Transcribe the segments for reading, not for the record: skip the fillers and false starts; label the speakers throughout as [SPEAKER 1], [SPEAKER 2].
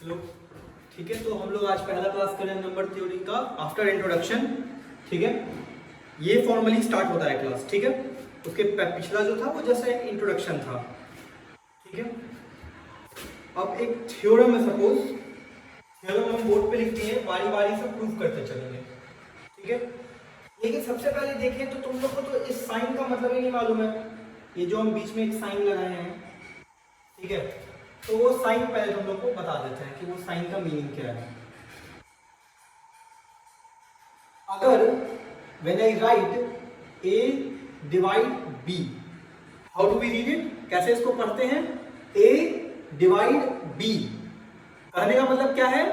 [SPEAKER 1] Hello, ठीक है। तो हम लोग आज पहला क्लास करें नंबर थ्योरी का आफ्टर इंट्रोडक्शन। ठीक है, ये फॉर्मली स्टार्ट होता है क्लास। ठीक है, उसके पिछला जो था वो जैसे इंट्रोडक्शन था। ठीक है, अब एक थ्योरम है, सपोज थ्योरम हम बोर्ड पे लिखते हैं, बारी बारी से प्रूफ करते चलेंगे। ठीक है, लेकिन सबसे पहले देखें तो तुम लोग को तो इस साइन का मतलब ही नहीं मालूम है। ये जो हम बीच में एक साइन लगाए हैं, ठीक है, तो वो साइन पहले तुम लोग को बता देते हैं कि वो साइन का मीनिंग क्या है। अगर when I write a divide b, how do we read it, कैसे इसको पढ़ते हैं? ए डिवाइड बी, कहने का मतलब क्या है?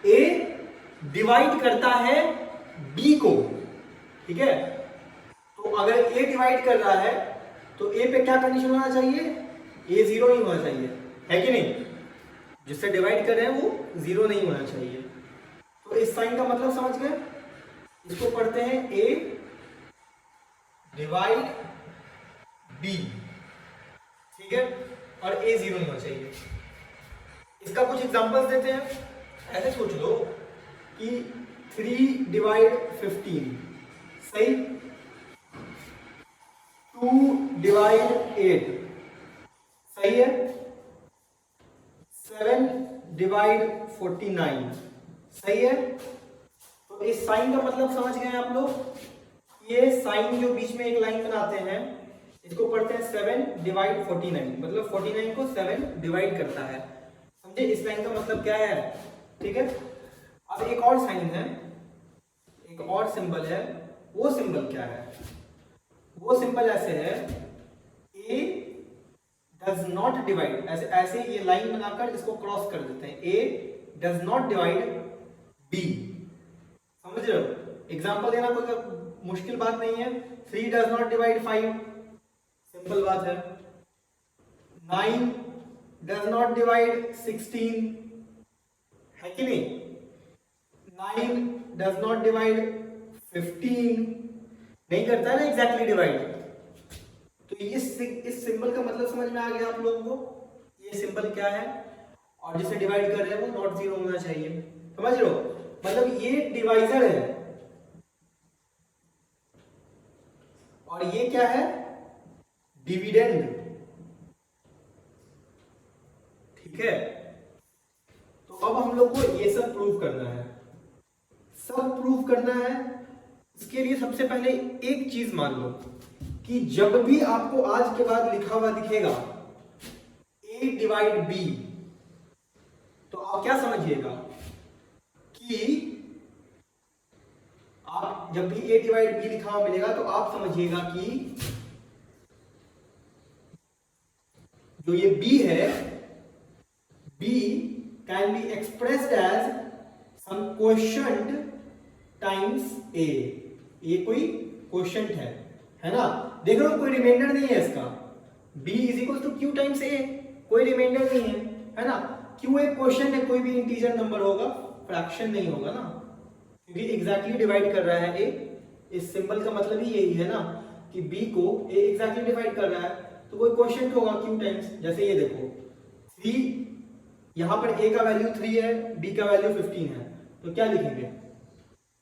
[SPEAKER 1] ए डिवाइड करता है बी को। ठीक है, तो अगर ए डिवाइड कर रहा है तो ए पे क्या कंडीशन होना चाहिए? ए जीरो नहीं होना चाहिए, है कि नहीं? जिससे डिवाइड कर रहे हैं वो जीरो नहीं होना चाहिए। तो इस साइन का मतलब समझ गए? इसको पढ़ते हैं ए डिवाइड बी, ठीक है, और ए जीरो नहीं होना चाहिए। इसका कुछ एग्जांपल्स देते हैं। ऐसे सोच लो कि 3 डिवाइड 15 सही, 2 डिवाइड 8 सही है, 7 डिवाइड 49 सही है। तो इस साइन का मतलब समझ गए आप लोग? ये साइन जो बीच में एक लाइन बनाते हैं, इसको पढ़ते हैं 7 डिवाइड 49, मतलब 49 को 7 डिवाइड करता है। समझे इस लाइन का मतलब क्या है? ठीक है, अब एक और साइन है, एक और सिंबल है। वो सिंबल क्या है? वो सिंबल ऐसे है, ए डज नॉट डिवाइड, ऐसे ऐसे ये लाइन बनाकर इसको क्रॉस कर देते हैं। ए डज नॉट डिवाइड बी, समझ रहे हो? एग्जाम्पल देना कोई मुश्किल बात नहीं है। 3 डज नॉट डिवाइड 5, सिंपल बात है। 9 डज नॉट डिवाइड 16, है कि नहीं? 9 डज नॉट डिवाइड 15, नहीं करता है ना एग्जैक्टली डिवाइड। तो इस सिंबल का मतलब समझ में आ गया आप लोगों को? ये सिंबल क्या है और जिसे डिवाइड कर रहे हैं वो नॉट जीरो होना चाहिए। समझ रहे हो? मतलब ये डिवाइजर है और ये क्या है? डिविडेंड। ठीक है, तो अब हम लोग को ये सब प्रूव करना है, सब प्रूव करना है। इसके लिए सबसे पहले एक चीज मान लो कि जब भी आपको आज के बाद लिखा हुआ दिखेगा a डिवाइड b, तो आप क्या समझिएगा कि आप जब भी a डिवाइड b लिखा हुआ मिलेगा तो आप समझिएगा कि जो ये b है, b can be expressed as some quotient times a। ये कोई क्वोशंट है ना? देख रहे हो, कोई रिमाइंडर नहीं है इसका। b is equal to q times a, कोई रिमाइंडर नहीं है ना? क्यू एक क्वोशंट है, कोई भी इंटीजर नंबर होगा, फ्रैक्शन नहीं होगा ना, क्योंकि एग्जैक्टली डिवाइड कर रहा है a। इस सिंबल का मतलब ही यही है ना कि b को a एग्जैक्टली डिवाइड कर रहा है, तो कोई क्वोशंट होगा q टाइम्स। जैसे ये देखो 3, यहां पर a का वैल्यू 3 है, b का वैल्यू 15 है, तो क्या लिखेंगे?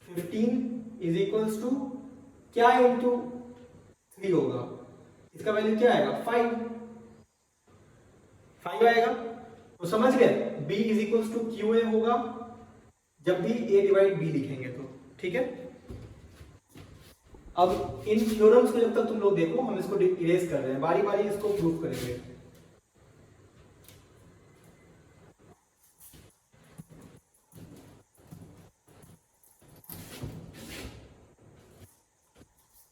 [SPEAKER 1] 15 इज इक्वल्स टू क्या इंटू 3 होगा, इसका वैल्यू क्या आएगा? 5 आएगा। तो समझ गए, b is equals to q a होगा जब भी a डिवाइड b लिखेंगे तो। ठीक है, अब इन थ्योरम्स को जब तक तुम लोग देखो, हम इसको इरेज कर रहे हैं, बारी बारी इसको प्रूव करेंगे।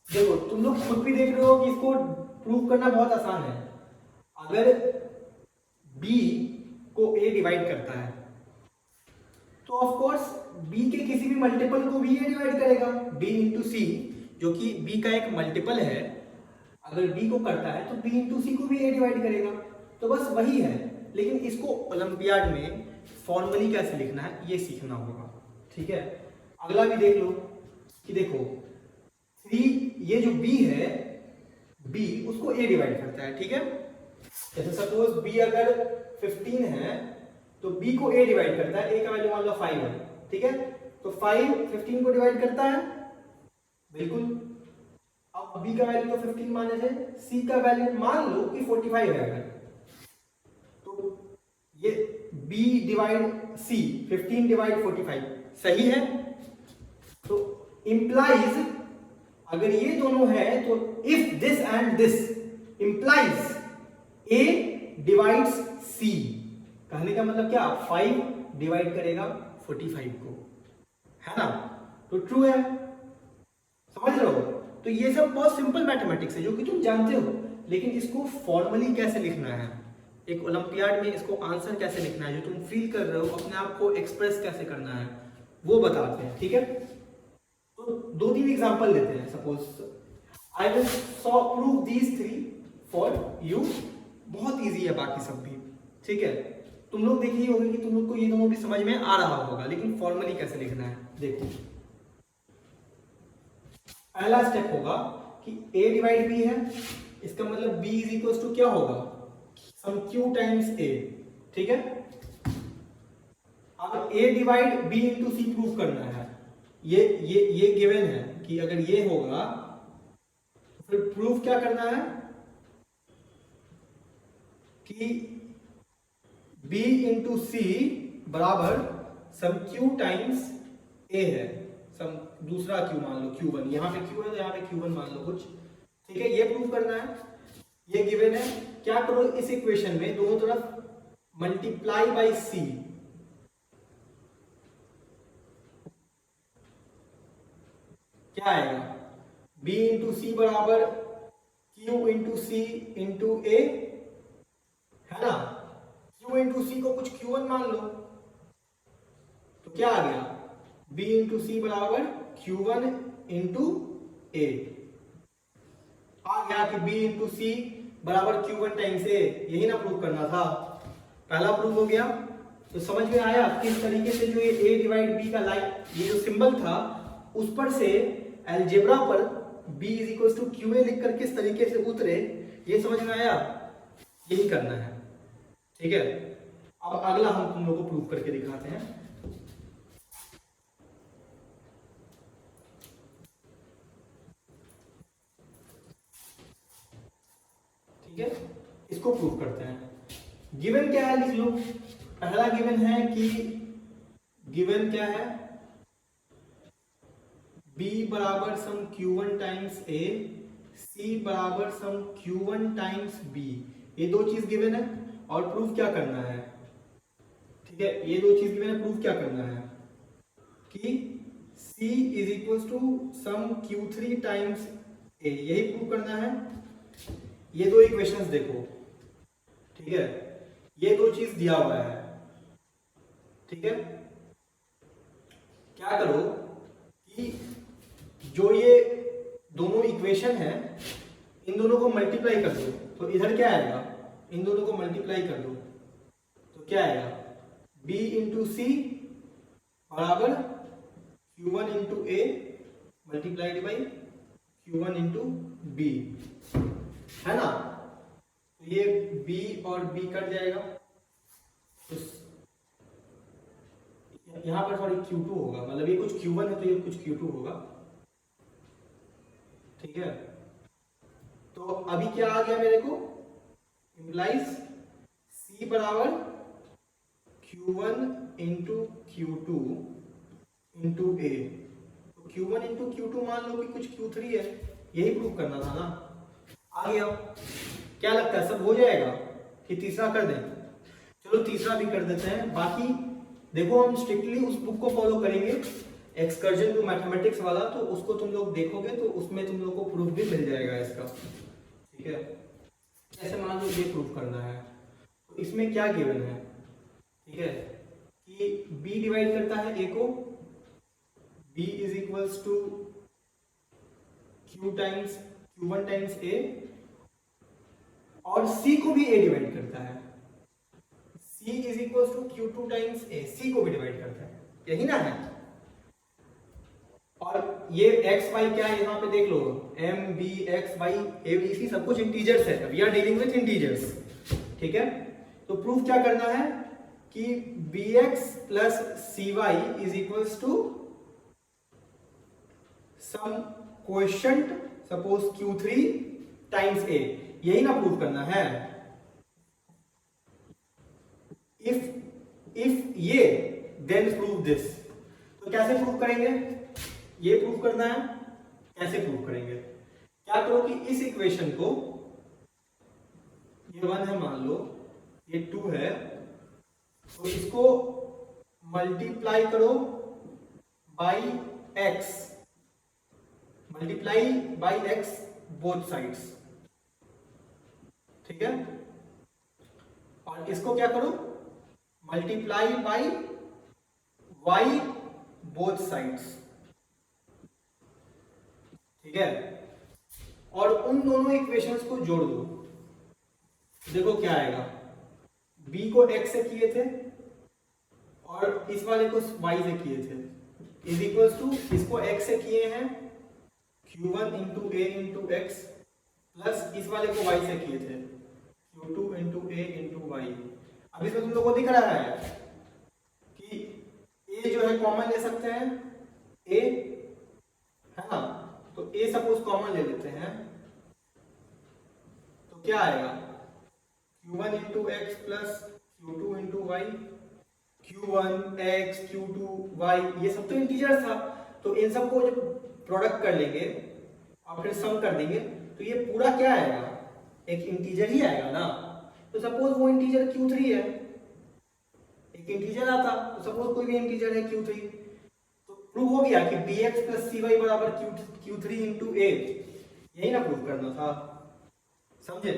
[SPEAKER 1] देखो तुम लोग खुद भी देख रहे हो कि इसको प्रूव करना बहुत आसान है। अगर b को a डिवाइड करता है तो ऑफ कोर्स b के किसी भी मल्टीपल को भी a डिवाइड करेगा। b इंटू सी, जो कि b का एक मल्टीपल है, अगर b को करता है तो b इंटू सी को भी a डिवाइड करेगा। तो बस वही है, लेकिन इसको ओलंपियाड में फॉर्मली कैसे लिखना है ये सीखना होगा। ठीक है, अगला भी देख लो कि देखो 3, ये जो b है, b उसको a डिवाइड करता है। ठीक है, जैसे सपोज b अगर 15 है तो b को a डिवाइड करता है, a का वैल्यू मान लो 5 है, ठीक है। तो 5 15 को डिवाइड करता है, बिल्कुल। अब b का वैल्यू तो 15 माने थे, c का वैल्यू मान लो कि 45 है अगर, तो ये b डिवाइड c 15 डिवाइड 45 सही है। तो इंप्लाइज अगर ये दोनों है तो if this and this implies a divides c, कहने का मतलब क्या, 5 डिवाइड करेगा 45 को, है ना। तो ट्रू है, समझ रहे हो। तो ये सब बहुत सिंपल मैथमेटिक्स है जो कि तुम जानते हो, लेकिन इसको फॉर्मली कैसे लिखना है, एक ओलंपियाड में इसको आंसर कैसे लिखना है, जो तुम फील कर रहे हो अपने आप को एक्सप्रेस कैसे करना है, वो बताते हैं, ठीक है। तो 2-3 एग्जांपल लेते हैं। Suppose I will prove these 3 for you, बहुत इजी है बाकी सब भी, ठीक है। तुम लोग देखिए होगा कि तुम लोग को ये दोनों भी समझ में आ रहा होगा, लेकिन फॉर्मली कैसे लिखना है देखो। पहला स्टेप होगा कि a डिवाइड b है, इसका मतलब b इज इक्वल टू क्या होगा, सम q टाइम्स a, ठीक है। अब a divide b into c prove करना है, ये गिवन है कि अगर ये होगा तो फिर प्रूफ क्या करना है कि b इंटू c बराबर सम q टाइम्स a है, सम दूसरा q मान लो q1, यहाँ पे q है तो यहाँ पे q1 मान लो कुछ, ठीक है। ये प्रूव करना है, ये गिवन है। क्या करो इस इक्वेशन में दोनों तरफ मल्टीप्लाई बाय c, क्या आएगा, b इंटू सी बराबर q into c into a, है ना। q इंटू सी को कुछ q1 मान लो, तो क्या आ गया, b इंटू सी बराबर q1 इंटू a, आ गया कि b इंटू सी बराबर q1 टाइम्स a, यही ना प्रूव करना था। पहला प्रूव हो गया। तो समझ में आया किस तरीके से जो ये a डिवाइड b का लाइन, ये जो सिंबल था उस पर से अलजेब्रा पर b is equal to QA लिख कर किस तरीके से उतरे, ये समझ में आया, यही करना है, ठीक है। अब अगला हम तुम लोगों को प्रूव करके दिखाते हैं। ठीक है, इसको प्रूव करते हैं। गिवन क्या है लिख लो। पहला गिवन है कि गिवन क्या है, b बराबर सम q1 टाइम्स a, c बराबर सम q1 टाइम्स b, ये दो चीज गिवन है। और प्रूफ क्या करना है, ठीक है, ये दो चीज गिवन है, प्रूफ क्या करना है कि c is equal to some q3 times a, यही प्रूफ करना है। ये दो इक्वेशंस देखो, ठीक है, ये दो चीज दिया हुआ है, ठीक है। क्या करो कि जो ये दोनों इक्वेशन है इन दोनों को मल्टीप्लाई कर दो, तो इधर क्या आएगा, इन दोनों को मल्टीप्लाई कर दो तो क्या आएगा, b इंटू सी बराबर q1 into a multiplied by q1 into b, है ना। तो ये b और b कट जाएगा, तो यहां पर सॉरी q2 होगा, मतलब ये कुछ q1 है तो ये कुछ q2 होगा, ठीक है। तो अभी क्या आ गया मेरे को, इंप्लाइज c बराबर q1 into q2 into a, तो q1 इंटू q2 मान लो कि कुछ q3 है, यही प्रूव करना था ना। आ गया, क्या लगता है सब हो जाएगा कि तीसरा कर दें, चलो तीसरा भी कर देते हैं। बाकी देखो हम स्ट्रिक्टली उस बुक को फॉलो करेंगे, एक्सकर्जन टू मैथमेटिक्स वाला, तो उसको तुम लोग देखोगे तो उसमें तुम लोग को प्रूफ भी मिल जाएगा इसका, ठीक है। ऐसे मान लो ये प्रूफ करना है, तो इसमें क्या गिवन है, ठीक है, कि b डिवाइड करता है a को, b is equals to q times q1 times a, और c को भी a डिवाइड करता है, c is equals to q2 times a, c को भी डिवाइड करता है, यही ना है। और ये x y क्या है यहाँ पे देख लो, m b x y a b c सब कुछ इंटीजर्स है, we are dealing with integers, ठीक है। तो प्रूफ क्या करना है कि bx plus cy is equals to some quotient suppose q3 times a, यही ना प्रूव करना है। इफ ये देन प्रूव दिस, तो कैसे प्रूव करेंगे? ये प्रूव करना है, कैसे प्रूव करेंगे? क्या करो कि इस इक्वेशन को, ये 1 है मान लो, ये 2 है, तो इसको मल्टीप्लाई करो by x, multiply by x both sides, ठीक है। और इसको क्या करो, multiply by y both sides, ठीक है। और उन दोनों इक्वेशंस को जोड़ दो, देखो क्या आएगा। b को x से किए थे और इस वाले को y से किए थे, इज इक्वल्स टू इसको x से किए हैं q1 into a into x, plus इस वाले को y से किए थे q2 into a into y। अब इसमें तुम लोगों को दिख रहा है कि a जो है कॉमन ले सकते हैं, a है ना, तो a सपोज कॉमन ले लेते हैं, तो क्या आएगा q1 into x plus q2 into y, q1 x q2 y, ये सब तो इंटीजर था, तो इन सबको जब प्रोडक्ट कर लेंगे और फिर सम कर देंगे तो ये पूरा क्या आएगा, एक इंटीजर ही आएगा ना। तो सपोज वो इंटीजर q3 है, एक इंटीजर आता, तो सपोज कोई भी इंटीजर है q3, तो प्रूव हो गया कि bx प्लस cy बराबर q3 इंटू a, यही ना प्रूव करना था, समझे।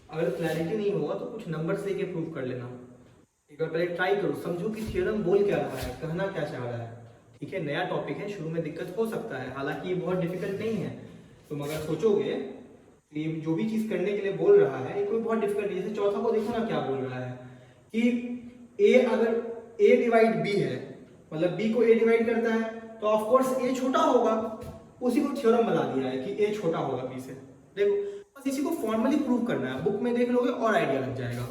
[SPEAKER 1] अगर क्लैरिटी नहीं होगा तो कुछ नंबर लेके प्रूव कर लेना, एक बार पहले ट्राई करो, समझो कि थ्योरम बोल क्या रहा है, कहना क्या चाह रहा है, ठीक है। नया टॉपिक है, शुरू में दिक्कत हो सकता है, हालांकि ये बहुत डिफिकल्ट नहीं है। तुम अगर सोचोगे तो ये जो भी चीज करने के लिए बोल रहा है ये कोई बहुत डिफिकल्ट नहीं है। जैसे चौथा को देखो ना क्या बोल रहा है कि a अगर a डिवाइड b है, मतलब b को a डिवाइड करता है तो ऑफ कोर्स a छोटा होगा, उसी को थ्योरम बना दिया है कि a छोटा होगा b से। देखो बस इसी को फॉर्मली प्रूव करना है, बुक में देख लोगे और आइडिया लग जाएगा।